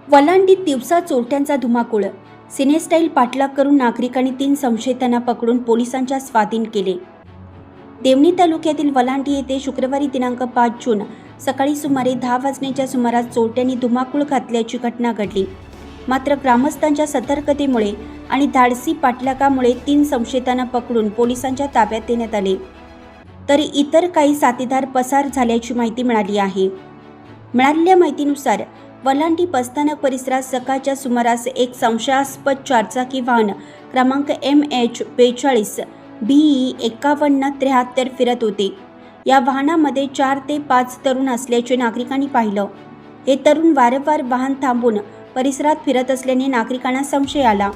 वलांडीत दिवसा चोरट्यांचा धुमाकूळ. सिनेस्टाईल पाठलाग करून नागरिकांनी 3 संशयितांना पकडून पोलिसांच्या स्वाधीन केले. देवणी तालुक्यातील वलांडी येथे शुक्रवारी दिनांक 5 जून सकाळी सुमारे 10 वाजण्याच्या सुमारास चोरट्यांनी धुमाकूळ घातल्याची घटना घडली. मात्र ग्रामस्थांच्या सतर्कतेमुळे आणि धाडसी पाठलागामुळे 3 संशयितांना पकडून पोलिसांच्या ताब्यात देण्यात आले. तर इतर काही साथीदार पसार झाल्याची माहिती मिळाली आहे. मिळालेल्या माहितीनुसार वलांडी बसस्थानक परिसरात सकाळच्या सुमारास एक संशयास्पद चारचाकी वाहन क्रमांक MH42 BE 5173 फिरत होते. या वाहनामध्ये 4 ते 5 तरुण असल्याचे नागरिकांनी पाहिलं. हे तरुण वारंवार वाहन थांबून परिसरात फिरत असल्याने नागरिकांना संशय आला.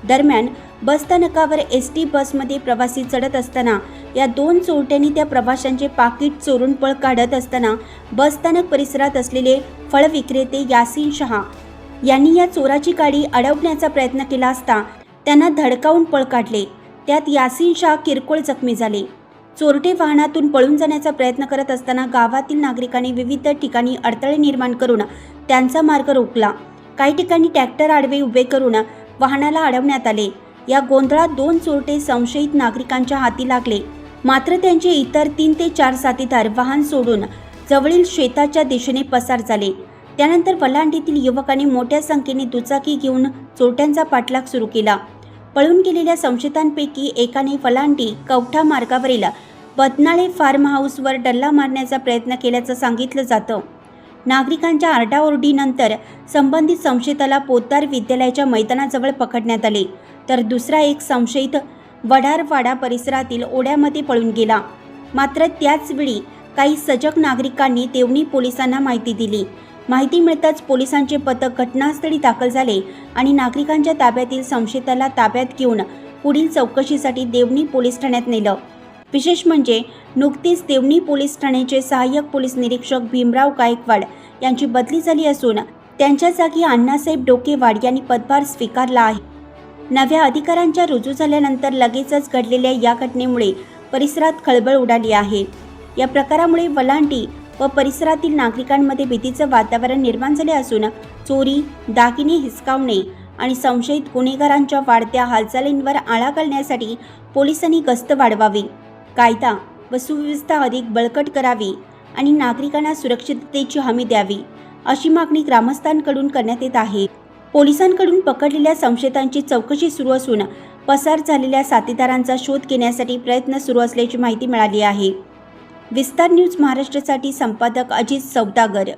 दरम्यान बसस्थानकावर ST बसमध्ये प्रवासी चढत असताना या 2 चोरट्यांनी त्या प्रवाशांचे पाकिट चोरून पळ काढत असताना बसस्थानक परिसरात असलेले फळ विक्रेते यासीन शहा यांनी या चोराची गाडी अडवण्याचा प्रयत्न केला असता त्यांना धडकावून पळ काढले. त्यात यासीन शहा किरकोळ जखमी झाले. चोरटे वाहनातून पळून जाण्याचा प्रयत्न करत असताना गावातील नागरिकांनी विविध ठिकाणी अडथळे निर्माण करून त्यांचा मार्ग रोखला. काही ठिकाणी ट्रॅक्टर आडवे उभे करून वाहनाला अडवण्यात आले. या गोंधळात 2 चोरटे संशयित नागरिकांच्या हाती लागले. मात्र त्यांचे इतर 3 ते 4 साथीदार वाहन सोडून जवळील शेताच्या दिशेने पसार झाले. त्यानंतर वलांडीतील युवकांनी मोठ्या संख्येने दुचाकी घेऊन चोरट्यांचा पाठलाग सुरू केला. पळून गेलेल्या संशयितांपैकी एकाने वलांडी कवठा मार्गावरील बदनाळे फार्म हाऊसवर डल्ला मारण्याचा प्रयत्न केल्याचं सांगितलं जातं. नागरिकांच्या आरडाओरडीनंतर संबंधित संशयिताला पोद्दार विद्यालयाच्या मैदानाजवळ पकडण्यात आले. तर दुसरा एक संशयित वडारवाडा परिसरातील ओढ्यामध्ये पळून गेला. मात्र त्याचवेळी काही सजग नागरिकांनी देवणी पोलिसांना माहिती दिली. माहिती मिळताच पोलिसांचे पथक घटनास्थळी दाखल झाले आणि नागरिकांच्या ताब्यातील संशयिताला ताब्यात घेऊन पुढील चौकशीसाठी देवणी पोलीस ठाण्यात नेलं. विशेष म्हणजे नुकतीच देवणी पोलीस ठाण्याचे सहाय्यक पोलीस निरीक्षक भीमराव गायकवाड यांची बदली झाली असून त्यांच्या जागी अण्णासाहेब डोकेवाड यांनी पदभार स्वीकारला आहे. नव्या अधिकाऱ्यांच्या रुजू झाल्यानंतर लगेचच घडलेल्या या घटनेमुळे परिसरात खळबळ उडाली आहे. या प्रकारामुळे वलांडी व परिसरातील नागरिकांमध्ये भीतीचं वातावरण निर्माण झाले असून चोरी, दागिने हिसकावणे आणि संशयित गुन्हेगारांच्या वाढत्या हालचालींवर आळा घालण्यासाठी पोलिसांनी गस्त वाढवावी, कायदा व सुव्यवस्था अधिक बळकट करावी आणि नागरिकांना सुरक्षिततेची हमी द्यावी, अशी मागणी ग्रामस्थांकडून करण्यात येत आहे. पोलिसांकडून पकडलेल्या संशयितांची चौकशी सुरू असून पसार झालेल्या साथीदारांचा शोध घेण्यासाठी प्रयत्न सुरू असल्याची माहिती मिळाली आहे. विस्तार न्यूज महाराष्ट्रासाठी संपादक अजित सौदागर.